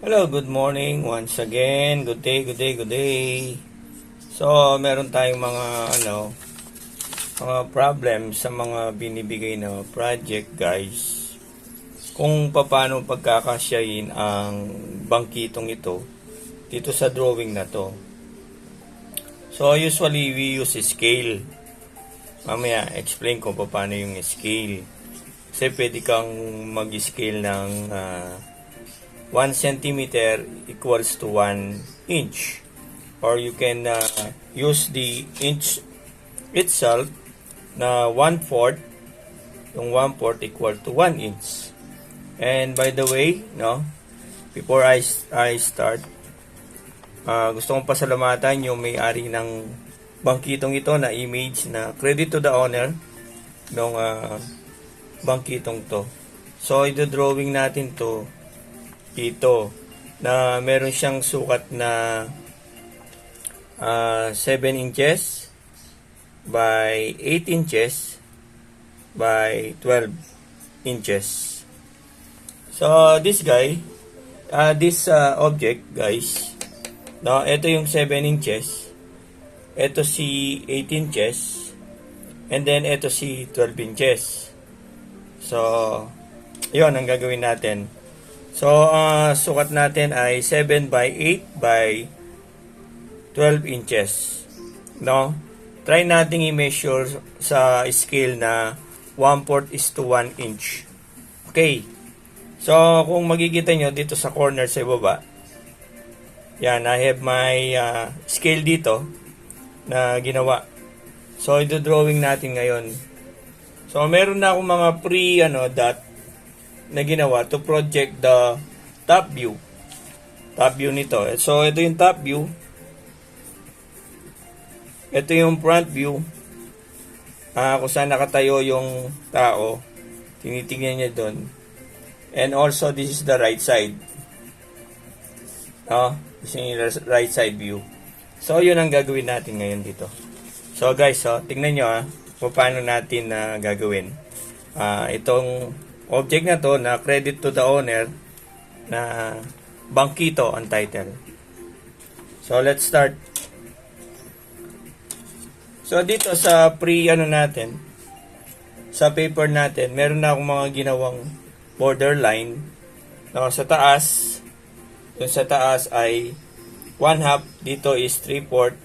Hello, good morning once again. Good day, good day, good day. So, meron tayong mga problem sa mga binibigay na project, guys. Kung paano pagkakasyahin ang bangkitong ito dito sa drawing na to. So, usually we use scale. Mamaya, explain ko paano yung scale. Kasi pwede kang mag-scale ng 1 centimeter equals to 1 inch, or you can use the inch itself na 1/4, yung 1/4 equal to 1 inch. And by the way, before I start, gusto kong pasalamatan yung may-ari ng bangkitong ito na image na credit to the owner ng bangkitong to. So, ito-drawing natin to dito na meron siyang sukat na 7 inches by 8 inches by 12 inches. So this object, guys, ito yung 7 inches, ito si 8 inches, and then ito si 12 inches. So yun ang gagawin natin. So, sukat natin ay 7 by 8 by 12 inches. Try nating i-measure sa scale na 1/4 is to 1 inch. Okay. So, kung makikita nyo dito sa corner sa ibaba, yan, I have my scale dito na ginawa. So, ito drawing natin ngayon. So, meron na akong mga dot na ginawa to project the top view nito. So ito yung top view, ito yung front view, kung saan nakatayo yung tao, tinitingnan niya doon, and also this is the right side, this is yung right side view. So yun ang gagawin natin ngayon dito. So guys, tingnan nyo kung paano natin gagawin itong object na to na credit to the owner na bangkito ang title. So let's start. So dito sa natin, sa paper natin, meron na akong mga ginawang borderline. Sa taas, yung sa taas ay 1/2, dito is 3/4.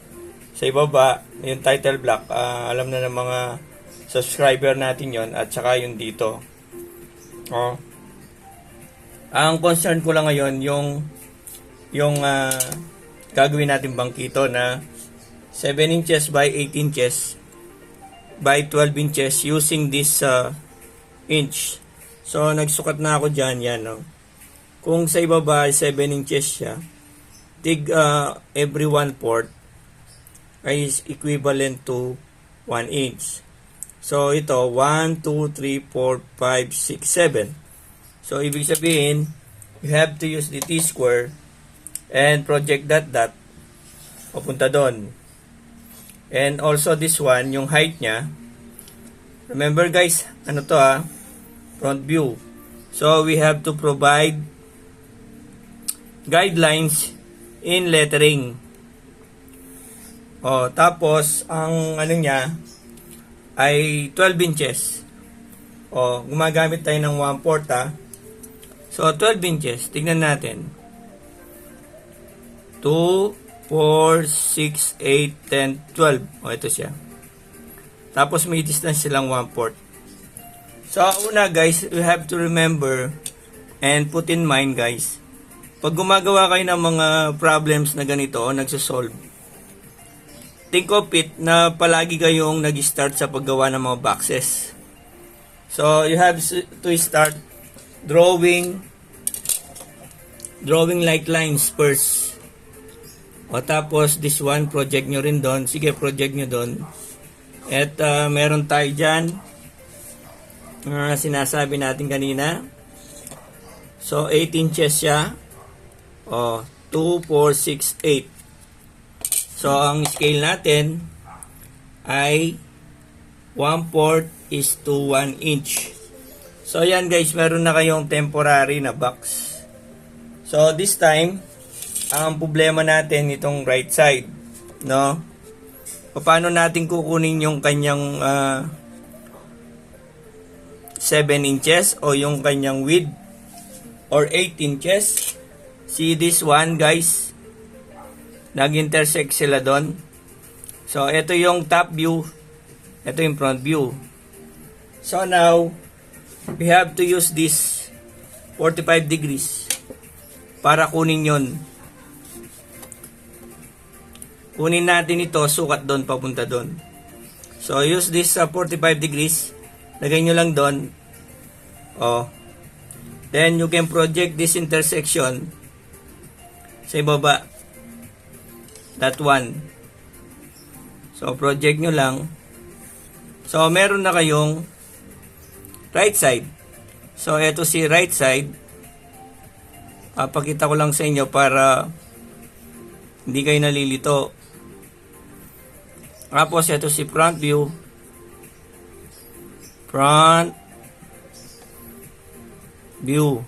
Sa ibaba, yung title block, alam na ng mga subscriber natin yon, at saka yung dito. Ang concern ko lang ngayon yung gagawin natin bangkito na 7 inches by 8 inches by 12 inches using this inch. So nagsukat na ako dyan, yan. Kung sa ibaba 7 inches siya, every 1/4 is equivalent to 1 inch. So, ito, 1, 2, 3, 4, 5, 6, 7. So, ibig sabihin, you have to use the t-square and project that papunta doon. And also this one, yung height niya. Remember guys, front view. So, we have to provide guidelines in lettering. Tapos, ang niya, ay 12 inches. Gumagamit tayo ng 1/4. So, 12 inches. Tignan natin. 2, 4, 6, 8, 10, 12. Ito siya. Tapos, may distance silang 1/4. So, una guys, you have to remember and put in mind guys, pag gumagawa kayo ng mga problems na ganito o nagsosolve, think of it na palagi kayong nag-start sa paggawa ng mga boxes. So, you have to start drawing like lines first. Tapos, this one, project nyo rin doon. Sige, project nyo doon. At meron tayo dyan, sinasabi natin kanina. So, 8 inches siya. 2, 4, 6, 8. So, ang scale natin ay 1/4 is to 1 inch. So, ayan guys, meron na kayong temporary na box. So, this time, ang problema natin itong right side, no? Paano natin kukunin yung kanyang 7 inches o yung kanyang width or 8 inches? See this one, guys? Nag-intersect sila doon. So, ito yung top view. Ito yung front view. So, now, we have to use this 45 degrees para kunin yon. Kunin natin ito, sukat doon, papunta doon. So, use this 45 degrees. Lagay nyo lang doon. Oh. Then, you can project this intersection sa ibaba. That one. So, project nyo lang. So, meron na kayong right side. So, ito si right side. Papakita ko lang sa inyo para hindi kayo nalilito. Tapos, ito si front view. Front view.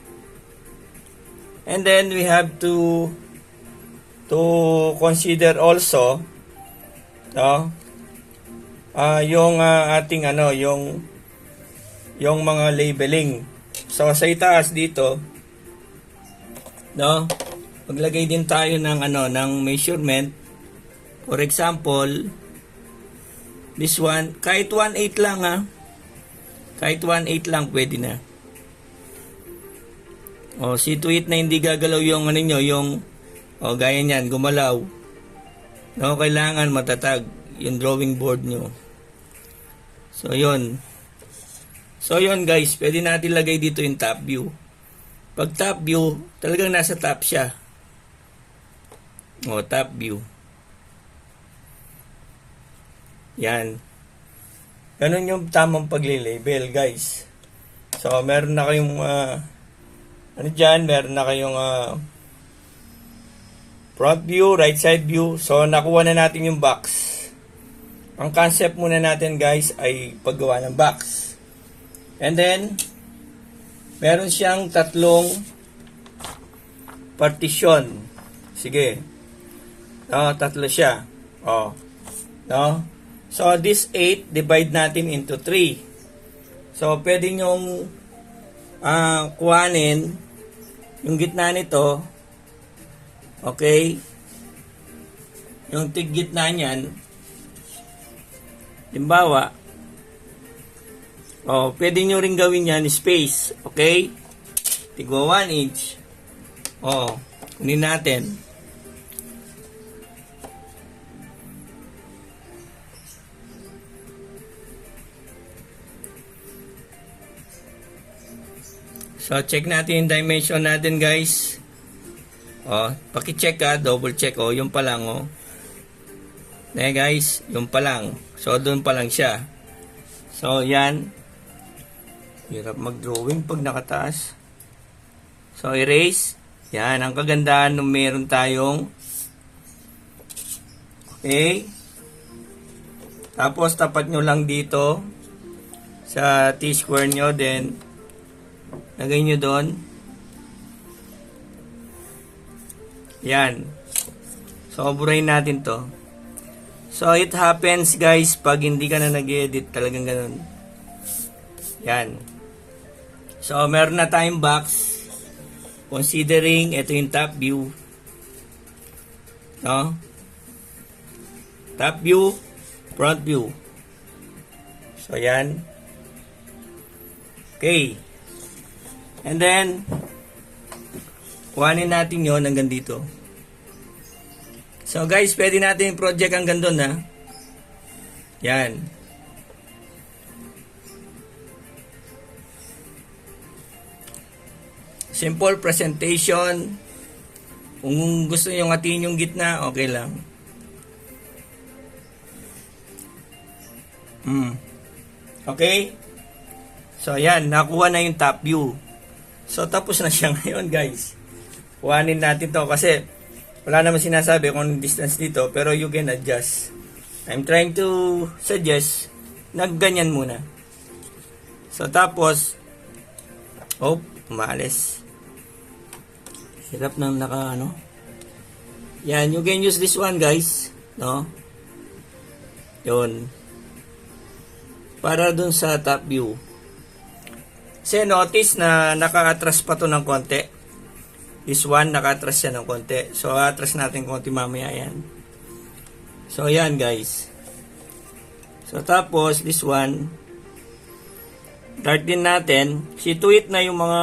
And then, we have to consider also, no? Yung ating yung mga labeling. So, sa itaas dito, no? Maglagay din tayo ng ng measurement. For example, this one, kahit 1/8 lang Kahit 1/8 lang pwede na. O, see to it na hindi gagalaw yung yung gaya niyan, gumalaw. No, kailangan matatag yung drawing board nyo. So, yun. So, yun guys, pwede natin lagay dito yung top view. Pag top view, talagang nasa top siya. O, top view. Yan. Ganun yung tamang pagli-label, guys. So, meron na kayong meron na kayong front view, right side view. So, nakuha na natin yung box. Ang concept muna natin, guys, ay paggawa ng box. And then, meron siyang tatlong partition. Sige. No, tatlo siya. Oh. No? So, this 8, divide natin into 3. So, pwede nyong kuhanin yung gitna nito. Okay? Yung tig-gitna niyan. Limbawa. Oh, pwede nyo rin gawin yan space. Okay? Tigwa 1 inch. Oh, kunin natin. So, check natin yung dimension natin, guys. Oh, paki-check double check. Oh, yung pa lang, oh. Guys, yung pa lang. So, doon pa lang siya. So, yan. Hirap mag-drawing pag nakataas. So, erase. Yan, ang kagandahan nung meron tayong okay. Tapos, tapat nyo lang dito sa T-square nyo, then lagay nyo doon. Yan. So, burahin natin to. So, it happens, guys, pag hindi ka na nag-edit, talagang ganun. Yan. So, meron na tayong box. Considering, ito yung top view. No? Top view, front view. So, yan. Okay. And then, kuhanin natin yon hanggang dito. So guys, pwede natin project hanggang doon ha. Yan. Simple presentation. Kung gusto nyo ngatiin yung gitna, okay lang. Okay? So yan, nakuha na yung top view. So, tapos na siya ngayon, guys. Kuhanin natin to kasi wala naman sinasabi kung distance dito, pero you can adjust. I'm trying to suggest na ganyan muna. So, tapos umalis. Hirap ng naka ano. Yan, you can use this one guys, no? Yun. Para dun sa top view. Kasi notice na naka-atras pa to ng konti. This one, naka-atras siya ng konti. So, atras natin konti mamaya yan. So, yan guys. So, tapos, this one, dart din natin. Situate na yung mga,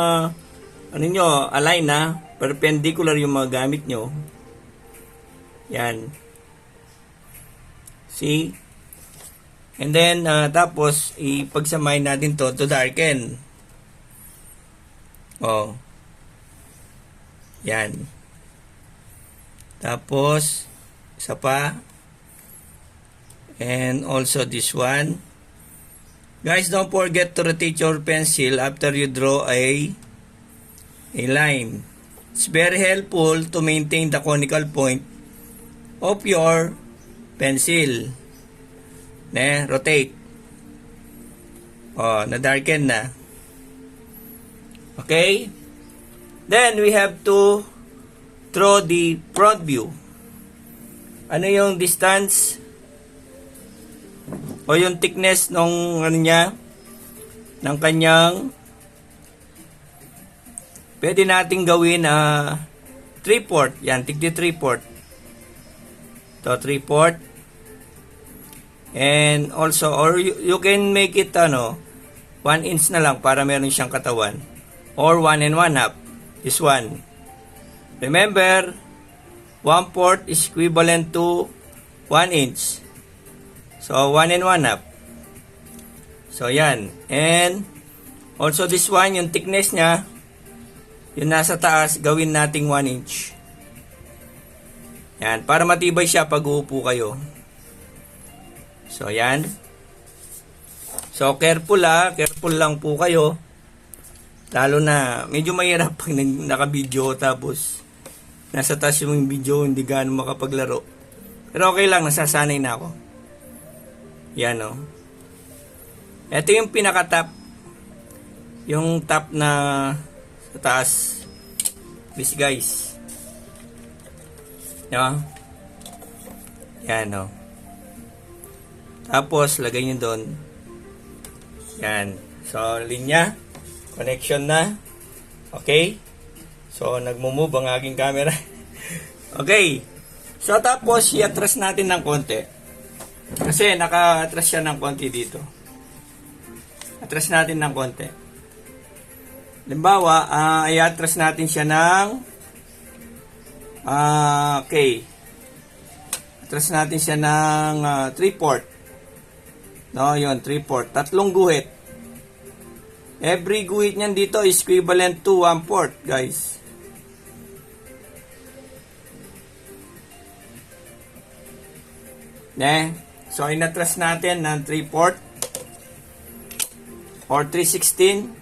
ano nyo, align na. Perpendicular yung mga gamit nyo. Yan. See? And then, tapos, ipagsamahin natin to darken. Oh. Yan. Tapos, isa pa. And also this one. Guys, don't forget to rotate your pencil after you draw a line. It's very helpful to maintain the conical point of your pencil. Rotate. Oh, na-darken na. Okay? Then, we have to draw the front view. Ano yung distance o yung thickness nung ano niya, ng kanyang, pwede nating gawin 3/4. Yan, tigdi 3/4. To 3/4. And also, or you can make it 1 inch na lang para meron siyang katawan. Or 1 1/2. This one. Remember, 1/4 is equivalent to 1 inch. So, 1 1/2. So, yan. And, also this one, yung thickness niya, yung nasa taas, gawin nating 1 inch. Yan, para matibay siya pag uupo kayo. So, yan. So, careful lang po kayo. Lalo na, medyo mahirap pag naka-video tapos nasa taas yung video, hindi gaano makapaglaro. Pero okay lang, nasasanay na ako. Yan o. Ito yung pinaka-top. Yung top na sa taas. This guys. No? Yan o. Tapos, lagay nyo doon. Yan. So, linya. Connection na. Okay? So, nagmo-move ang aking camera. Okay. So, tapos, i-atras natin ng konti. Kasi, naka-atras siya ng konti dito. Atras natin ng konti. Halimbawa, i-atras natin siya ng okay. Atras natin siya ng 3/4. No, yun, 3/4. 3 guhit. Every guhit niyan dito is equivalent to 1/4, guys. So, inatras natin ng 3/4 or 3/16.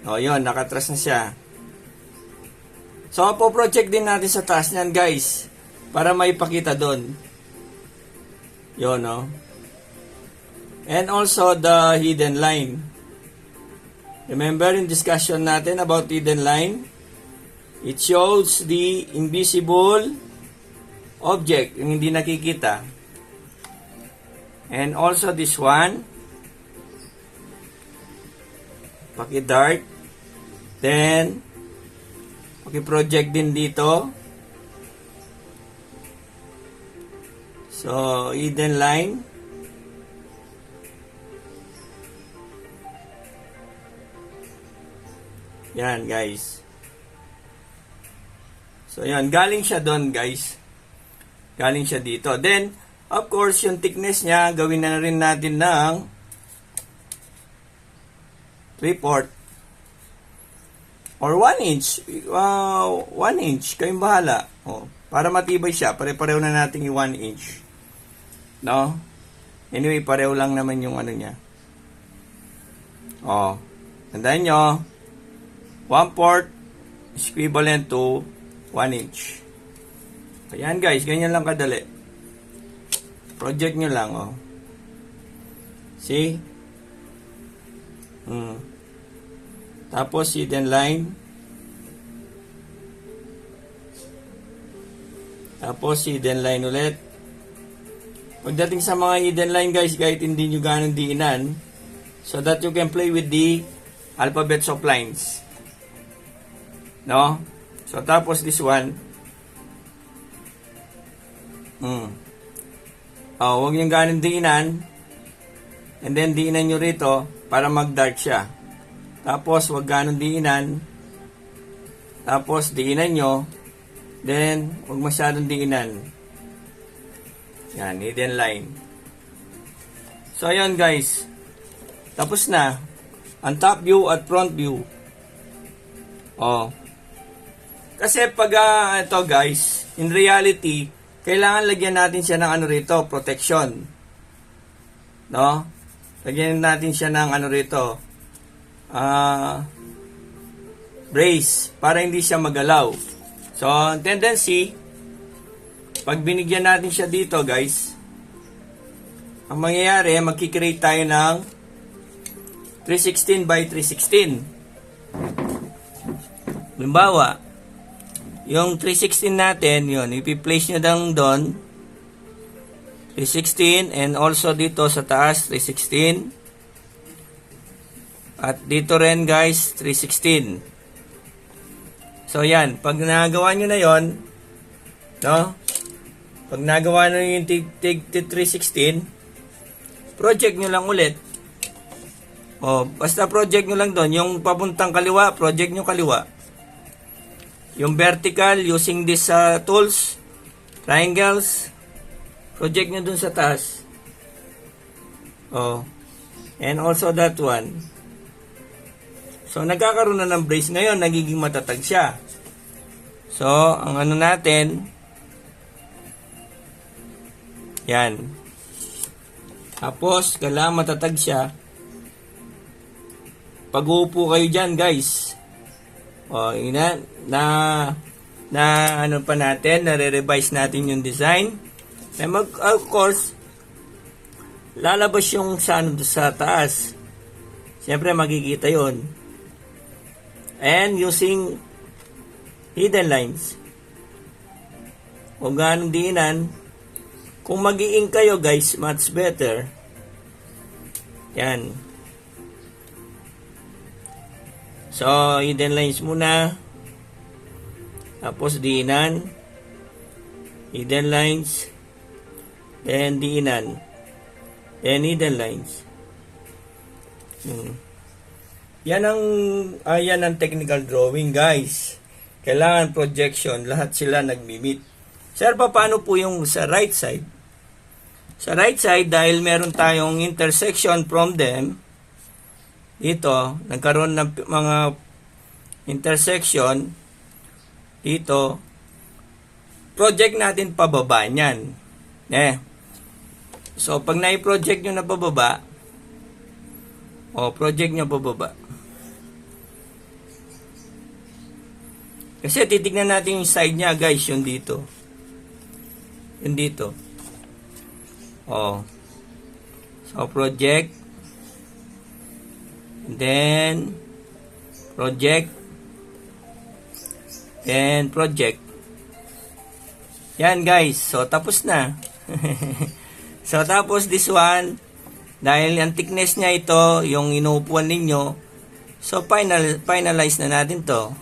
O, yun, nakatras na siya. So, po-project din natin sa taas niyan, guys, para maipakita doon. Yun, no? And also, the hidden line. Remember in discussion natin about hidden line? It shows the invisible object, yung hindi nakikita. And also this one, paki-dark. Then, paki-project din dito. So, hidden line. Yan, guys. So, yan. Galing siya doon, guys. Galing siya dito. Then, of course, yung thickness niya, gawin na rin natin ng 3/4 or 1 inch. 1 inch. Kayong bahala. Oh, para matibay siya, pare-pareho na natin yung 1 inch. No? Anyway, pareho lang naman yung ano niya. Oh, tandaan nyo, 1/4 is equivalent to 1 inch. Ayan guys, ganyan lang kadali. Project nyo lang, oh. See? Tapos hidden line. Tapos hidden line ulit. Pagdating sa mga hidden line guys, kahit hindi nyo ganun diinan, so that you can play with the alphabets of lines. No? So tapos this one, huwag nyo ganun diinan, and then diinan nyo rito para mag-dark siya. Tapos huwag ganun diinan, tapos diinan nyo, then huwag masyadong diinan. Yan, hidden line. So, ayun guys. Tapos na. Ang top view at front view. Oh. Kasi pag ito guys, in reality, kailangan lagyan natin siya ng ano rito, protection. No? Lagyan natin siya ng ano rito, brace, para hindi siya magalaw. So, ang tendency, pag binigyan natin siya dito guys, ang mangyayari, magkikreate tayo ng 316 by 316. Halimbawa, yung 316 natin, yun, ipi-place nyo lang doon, 316, and also dito sa taas, 316. At dito rin guys, 316. So yan, pag nagawa nyo na yon, no? Pag nagawa nyo yung 316, project nyo lang ulit. O, basta project nyo lang doon. Yung papuntang kaliwa, project nyo kaliwa. Yung vertical, using this tools, triangles, project nyo doon sa taas. O, and also that one. So, nagkakaroon na ng brace ngayon, nagiging matatag siya. So, ang ano natin, yan. Tapos, kailangan matatag siya. Pag-uupo kayo dyan, guys. O, na ano pa natin, nare-revise natin yung design. Of course, lalabas yung sa taas. Siyempre, makikita yon. And using hidden lines. Huwag ganong diinan. Kung mag-i-ink kayo guys, much better. Yan. So, hidden lines muna. Tapos diinan. Hidden lines. Then diinan. Then hidden lines. Yan ang technical drawing guys. Kailangan projection. Lahat sila nagmi-meet. Sir, paano po yung sa right side? Sa right side, dahil meron tayong intersection from them, dito, nagkaroon ng mga intersection, dito, project natin pababa niyan. So, pag na-project nyo na pababa, project nyo pababa. Kasi titignan natin yung side niya guys, yung dito. Yung dito. So, project. Then, project. Then, project. Yan, guys. So, tapos na. So, tapos this one, dahil ang thickness niya ito, yung inuupuan ninyo, so, finalize na natin to.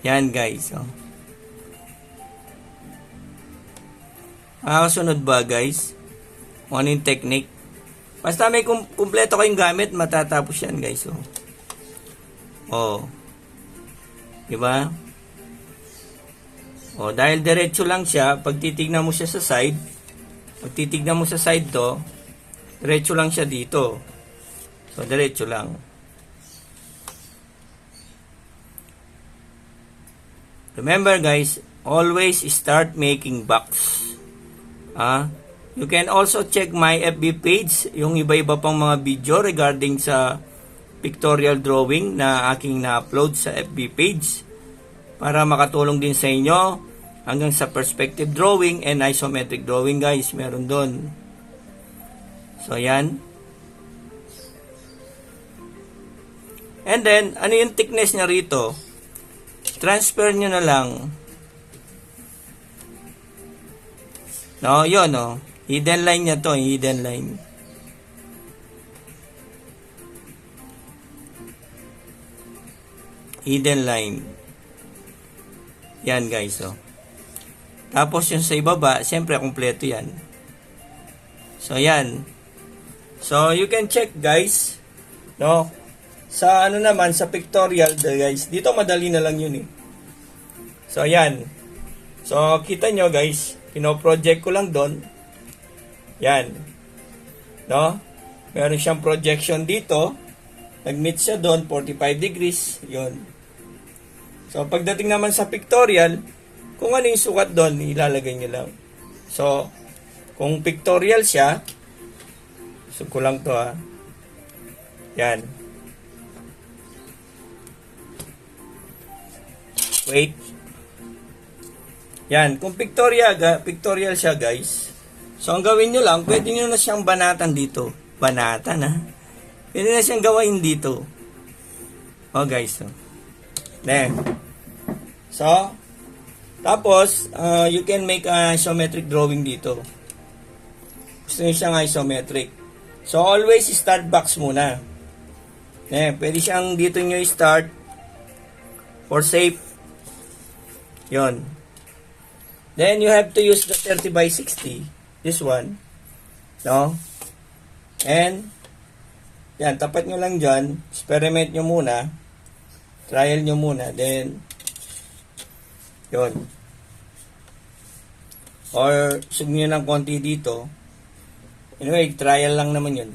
Yan, guys. Sunod ba guys? Ano yung technique? Basta may kumpleto kayong gamit, matatapos yan guys. Diba? Dahil diretso lang siya, pag titignan mo siya sa side, to, diretso lang siya dito. So, diretso lang. Remember guys, always start making box. You can also check my FB page, yung iba-iba pang mga video regarding sa pictorial drawing na aking na-upload sa FB page para makatulong din sa inyo hanggang sa perspective drawing and isometric drawing guys, meron doon. So yan. And then, ano yung thickness niya rito? transfer nyo na lang. No, yun, no. Hidden line niya to, hidden line. Hidden line. Yan, guys, oh. Tapos yung sa ibaba, siyempre, kompleto yan. So, yan. So, you can check, guys. No? Sa ano naman, sa pictorial, guys. Dito, madali na lang yun, eh. So, yan. So, kita nyo, guys. Pino-project ko lang doon. Yan. No? Meron siyang projection dito. Nag-meet siya doon, 45 degrees. Yun. So, pagdating naman sa pictorial, kung ano yung sukat doon, ilalagay nyo lang. So, kung pictorial siya, so ko lang to, ha. Yan. Wait. Yan. Kung pictorial siya, guys. So, ang gawin nyo lang, pwede nyo na siyang banatan dito. Banatan, ha. Pwede na siyang gawain dito. Oh, guys. So. So, tapos, you can make a isometric drawing dito. Gusto nyo siyang isometric. So, always start box muna. Pwede siyang dito nyo start for safe. Yon. Then, you have to use the 30 by 60. This one. No? And, yan, tapat nyo lang dyan. Experiment nyo muna. Trial nyo muna. Then, yon. Or, sug nyo ng konti dito. Anyway, trial lang naman yun.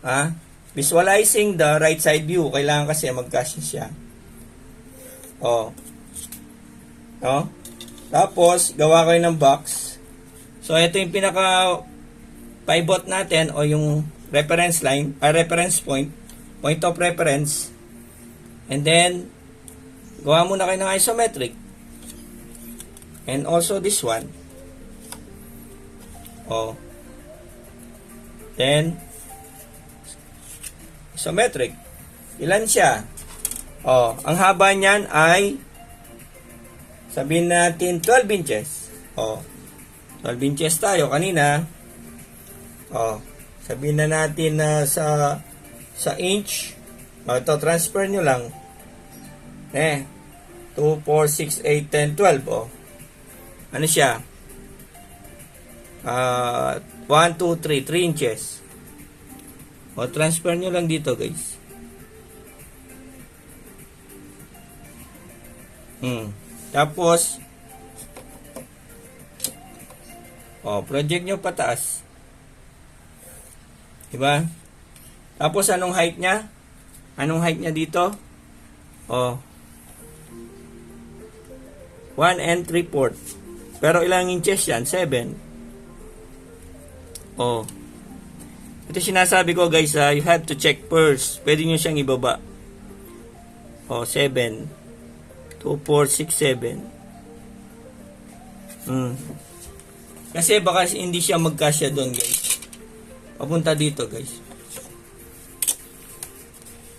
Ha? Visualizing the right side view. Kailangan kasi magkasya siya. Oh. No? Tapos, gawa kayo ng box. So, ito yung pinaka pivot natin o yung reference line, reference point, point of reference. And then, gawa muna kayo ng isometric. And also this one. Oh. Then, isometric. Ilan siya? Oh, ang haba niyan ay sabihin natin 12 inches. Oh. 12 inches tayo kanina. Oh. Sabihin na natin na sa inch. Oh, ito transfer nyo lang. 2, 4, 6, 8, 10, 12. Oh. Ano siya? 1, 2, 3. 3 inches. O, transfer nyo lang dito, guys. Tapos, project nyo pataas. Diba? Tapos, anong height niya? Anong height niya dito? 1 and 3/4. Pero ilang inches yan? 7. Ito sinasabi ko, guys, you have to check first. Pwede nyo siyang ibaba. 7. 2, 4, 6, 7. Kasi baka hindi siya magkasya doon, guys. Papunta dito, guys.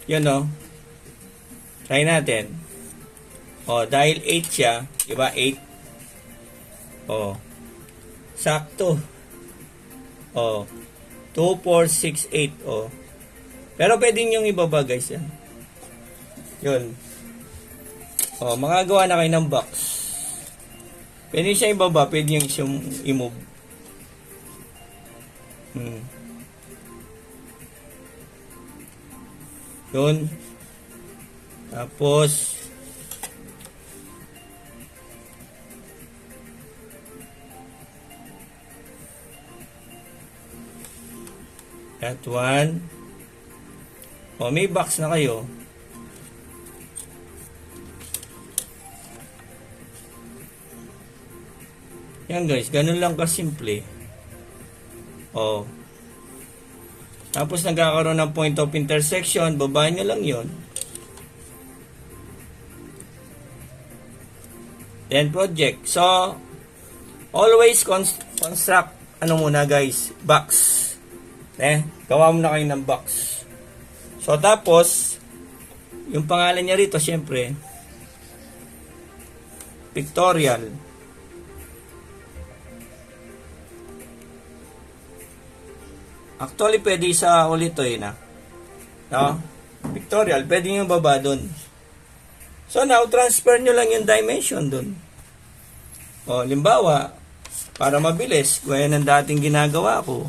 Yun, no? Try natin. Dahil 8 siya, diba? 8. Sakto. 2, 4, 6, 8. Pero pwede nyo ibaba, guys, yan. Yun. Makagawa na kayo ng box. Pwede siya ibaba, pwede nyo siyang i-move. Yun. Tapos, that one. May box na kayo. Yan, guys, ganun lang kasimple. Tapos nagkakaroon ng point of intersection, babaan nyo lang yon. Then project. So, always construct, muna, guys, box. Gawa mo na kayo ng box. So, tapos, yung pangalan niya rito, syempre, pictorial. Actually, pwede sa ulit to na. No? Pictorial, pwede nyo baba dun. So now, transfer nyo lang yung dimension dun. O, limbawa, para mabilis, gaya ng dating ginagawa ko.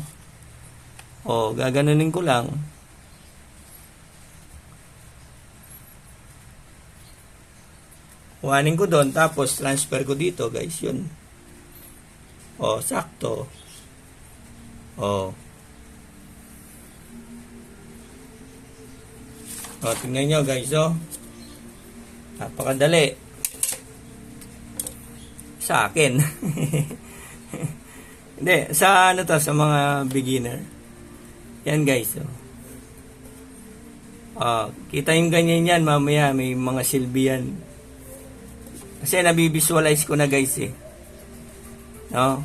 O, gaganunin ko lang. Kuhanin ko doon, tapos transfer ko dito, guys, yun. O, sakto. O. O, tingnan nyo, guys, o. Napakadali. Sa akin. Hindi, sa ano to, sa mga beginner. Yan, guys, o. Kita yung ganyan yan, mamaya, may mga silbi yan. Kasi nabivisualize ko na, guys, eh. No?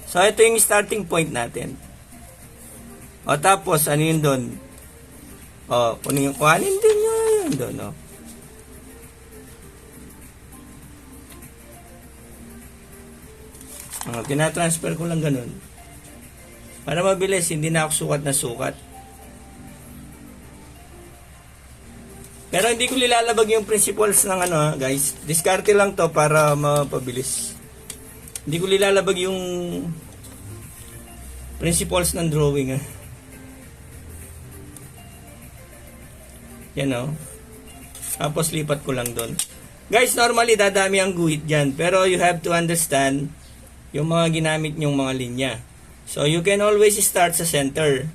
So, ito yung starting point natin. O, tapos, ano yun doon? O, kuhanin din yun doon, no? O, tinatransfer ko lang ganun. Para mabilis, hindi na ako sukat na sukat. Pero hindi ko lilalabag yung principles ng ano, guys. Diskarte lang to para mapabilis. Hindi ko lilalabag yung principles ng drawing, Yan, o. Tapos lipat ko lang doon. Guys, normally dadami ang guhit dyan. Pero you have to understand yung mga ginamit nyong mga linya. So, you can always start sa center.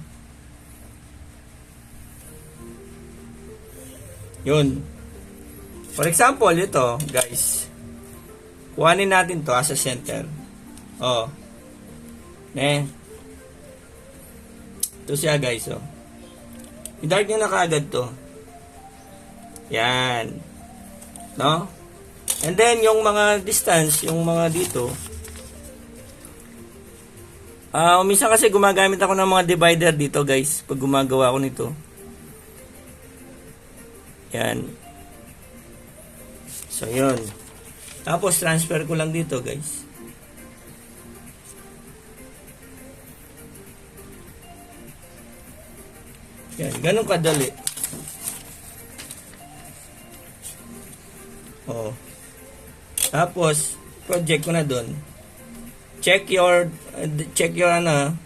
Yun. For example, ito, guys. Kuhanin natin to as a center. Oh. Ito siya, guys, oh. I-dark nyo na kaagad to. Yan. No? And then, yung mga distance, yung mga dito, minsan kasi gumagamit ako ng mga divider dito, guys, pag gumagawa ako nito. Yan. So, yun. Tapos, transfer ko lang dito, guys. Yan. Ganun kadali. Oh. Tapos, project ko na doon. Check your ano.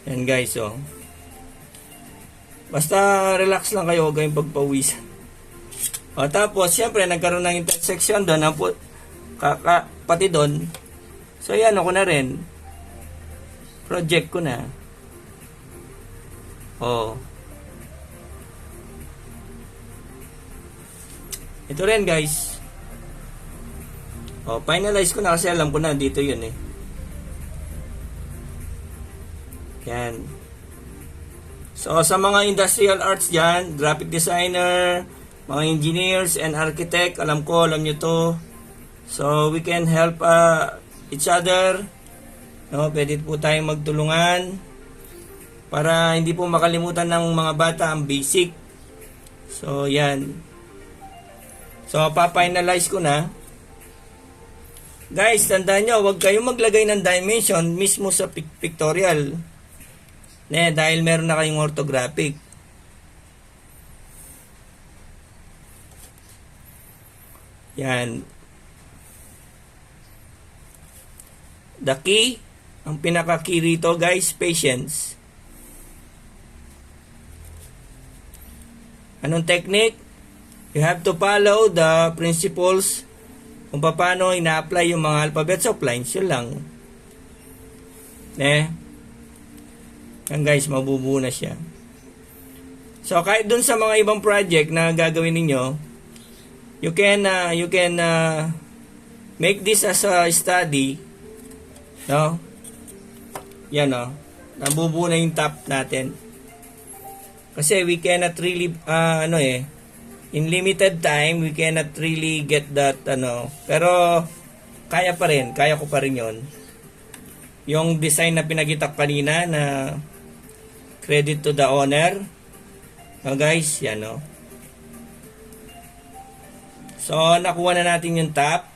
Yan, guys, oh. Basta relax lang kayo, huwag kayong pagpawisan. O, tapos, siyempre, nagkaroon ng intersection doon, pati doon. So, yan, ako na rin. Project ko na. Oh. Ito rin, guys. Oh, finalize ko na kasi alam ko na dito yun, eh. Yan. So, sa mga industrial arts dyan, graphic designer, mga engineers and architect, alam nyo to. So, we can help each other. No, pwede po tayong magtulungan para hindi po makalimutan ng mga bata ang basic. So, yan. So, pa-finalize ko na. Guys, tandaan nyo, huwag kayong maglagay ng dimension mismo sa pictorial. Dahil meron na kayong orthographic. Yan. The key, ang pinaka-key rito, guys, patience. Anong technique? You have to follow the principles kung paano ina-apply yung mga alphabets of lines. Yun lang. Yan, guys, mabubuo na siya. So, kahit dun sa mga ibang project na gagawin ninyo, you can make this as a study. No? Yan, no? Nabubuo na yung top natin. Kasi we cannot really, in limited time, we cannot really get that, pero kaya ko pa rin yon. Yung design na pinagitak kanina na credit to the owner, No, guys, yan, no? So, nakuha na natin yung top.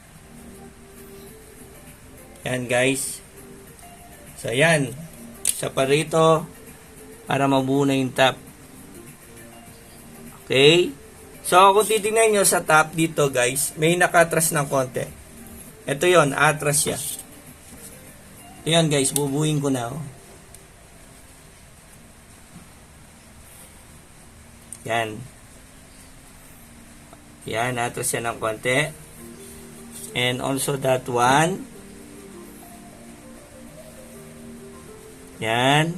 Yan, guys. So, yan. Isa pa rito para mabuo na yung top. Okay? So, kung titignan nyo sa top dito, guys, may nakatras ng konti. Ito yon, atras siya. Ito yan, guys, bubuin ko na. Oh. Yan. Yan, atras siya ng konti. And also that one. Yan.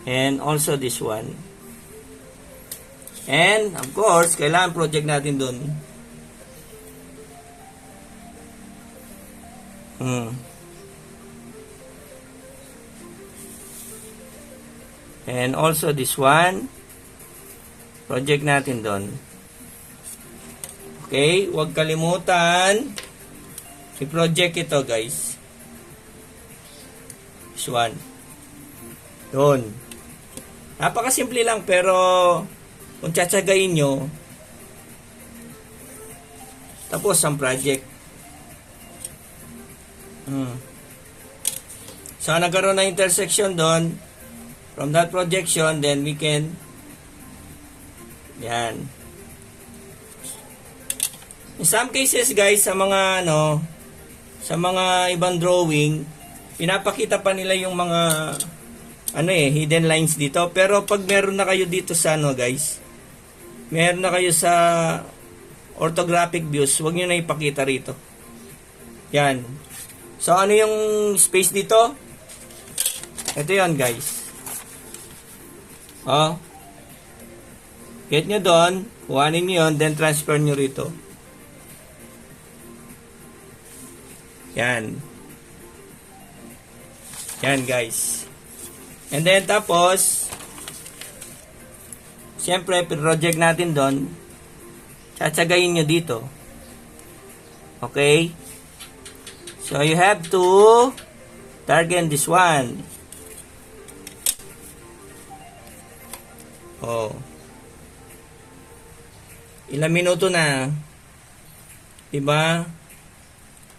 And also this one. And, of course, kailangan project natin dun. And also this one. Project natin dun. Okay, huwag kalimutan. I-project ito, guys. This one. Dun. Napakasimple lang, pero kung tsatsagayin nyo, tapos ang project. So, nagkaroon na intersection doon. From that projection, then we can, yan. In some cases, guys, sa mga, sa mga ibang drawing, pinapakita pa nila yung mga, hidden lines dito. Pero, pag meron na kayo dito sa, guys, meron na kayo sa orthographic views, huwag nyo na ipakita rito. Yan. So, ano yung space dito? Ito yan, guys. Oh. Get nyo doon, kuhanin nyo yun, then transfer nyo rito. Yan. Yan, guys. And then, tapos, siyempre, project natin doon, tsatsagayin nyo dito. Okay? So, you have to target this one. Oh. Ilang minuto na. Diba?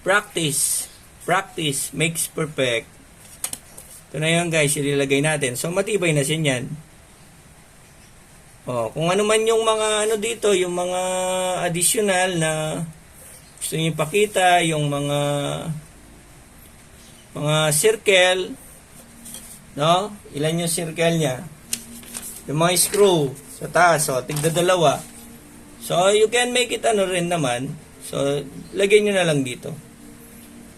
Practice. Practice makes perfect. Ito na yun, guys. Ililagay natin. So, matibay na siya yan. Oh, kung ano man yung mga dito, yung mga additional na gusto niyo ipakita, yung mga circle, no? Ilan yung circle niya? Yung mga screw sa taas, so tigda dalawa. So you can make it rin naman. So lagyan niyo na lang dito.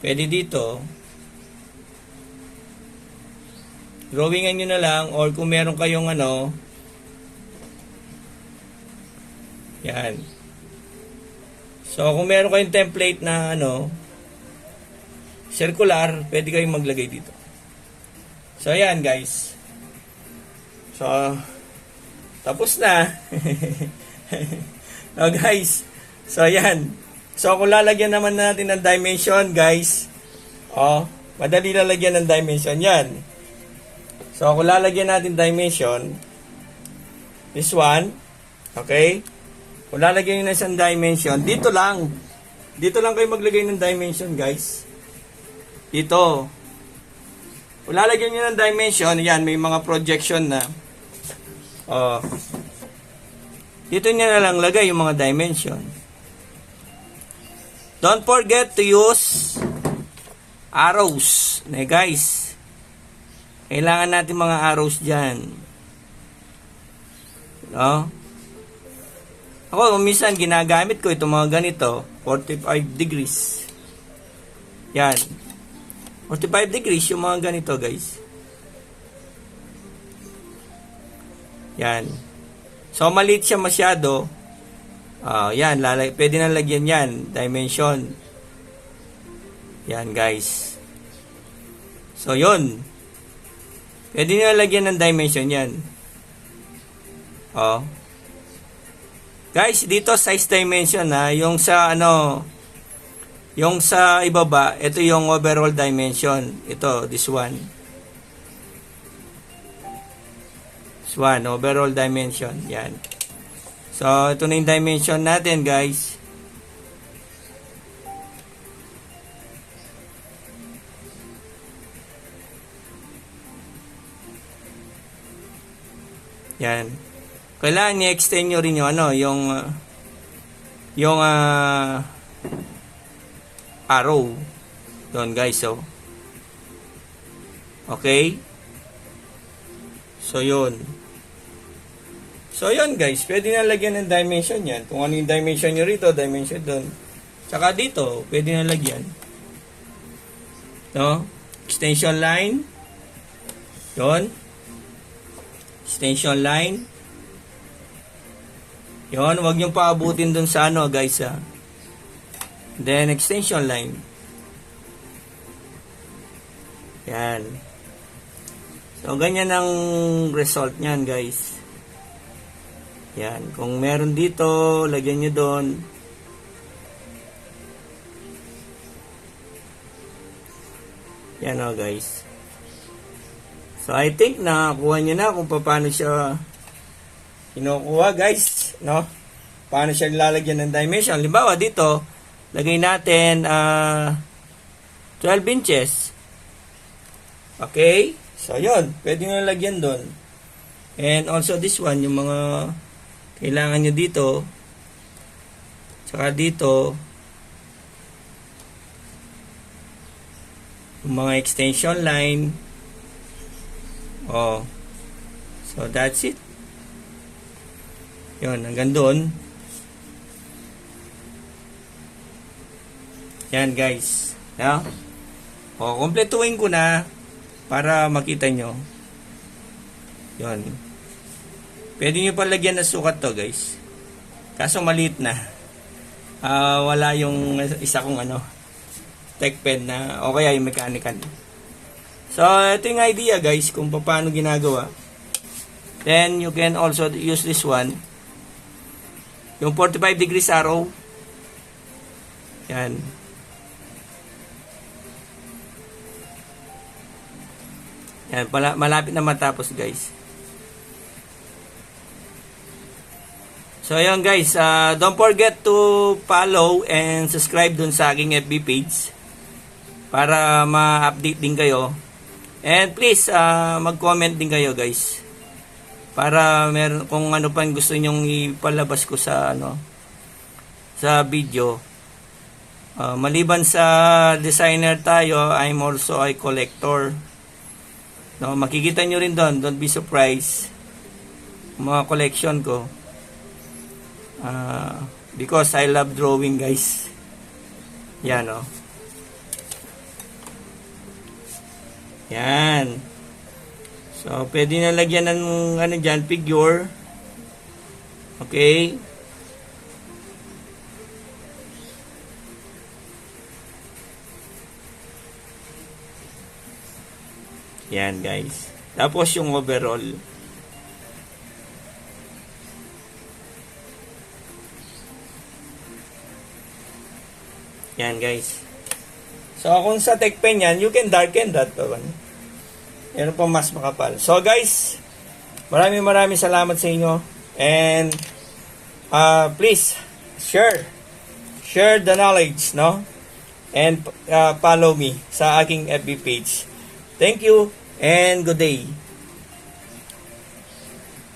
Pwede dito. Drawingan niyo na lang, or kung meron kayong yan. So, kung meron kayong template na circular, pwede kayong maglagay dito. So, ayan, guys. So, tapos na. No, guys. So, ayan. So, kung lalagyan naman natin ng dimension, guys, madali lalagyan ng dimension yan. So, kung lalagyan natin dimension, this one, okay? Kung lalagyan nyo na isang dimension, dito lang kayo maglagay ng dimension, guys. Dito. Kung lalagyan nyo ng dimension, yan, may mga projection na. Dito nyo na lang lagay yung mga dimension. Don't forget to use arrows. Guys, kailangan natin mga arrows dyan. Ako, minsan ginagamit ko itong mga ganito, 45 degrees. Yan. 45 degrees yung mga ganito, guys. Yan. So, maliit siya masyado. Yan, pwede na lagyan yan. Dimension. Yan, guys. So, yun. Pwede na lagyan ng dimension yan. Guys, dito size dimension yung sa yung sa ibaba, ito yung overall dimension. Ito, this one. This one, overall dimension. Yan. So, ito na yung dimension natin, guys. Yan. Kailangan i-extend nyo rin yung ano, yung arrow. Doon, guys, so. Okay? So, yun. So, yun, guys. Pwede na lagyan ng dimension yan. Kung ano yung dimension nyo rito, dimension doon. Tsaka dito, pwede na lagyan. No? Extension line. Yun. Extension line. Yun, huwag nyo paabutin dun sa ano, guys, ha. Then, extension line. Yan. So, ganyan ang result nyan, guys. Yan. Kung meron dito, lagyan nyo doon. Yan o, guys. So, I think nakakuha nyo na kung paano siya kinukuha, guys. No? Paano siya lalagyan ng dimension. Halimbawa, dito, lagay natin 12 inches. Okay? So, yun. Pwede nyo lagyan doon. And also this one, yung mga kailangan nyo dito. Saka dito. Yung mga extension line. Oh. So, that's it. Yun, hanggang doon. Yan, guys. Yeah? O, kompletuhin ko na para makita nyo. Yun. Pwede nyo pa lagyan ng sukat to, guys. Kaso maliit na. Wala yung isa kong tech pen na o kaya yung mechanical. So, ito yung idea, guys, kung paano ginagawa. Then, you can also use this one. Yung 45 degrees arrow. Yan. Yan, malapit na matapos, guys. So, ayun, guys. Don't forget to follow and subscribe dun sa aking FB page para ma-update din kayo. And please, mag-comment din kayo, guys. Para meron kung ano pa gusto nyong ipalabas ko sa sa video. Maliban sa designer tayo, I'm also a collector. No, makikita nyo rin doon, don't be surprised. Mga collection ko. Because I love drawing, guys. Yan, oh. Yan. So, pwede na lagyan ng dyan, figure. Okay. Yan, guys. Tapos yung overall. Yan, guys. So, kung sa tech pen yan, you can darken that. Meron pa mas makapal. So, guys, maraming salamat sa inyo. And, please, share the knowledge, no? And, follow me sa aking FB page. Thank you, and good day.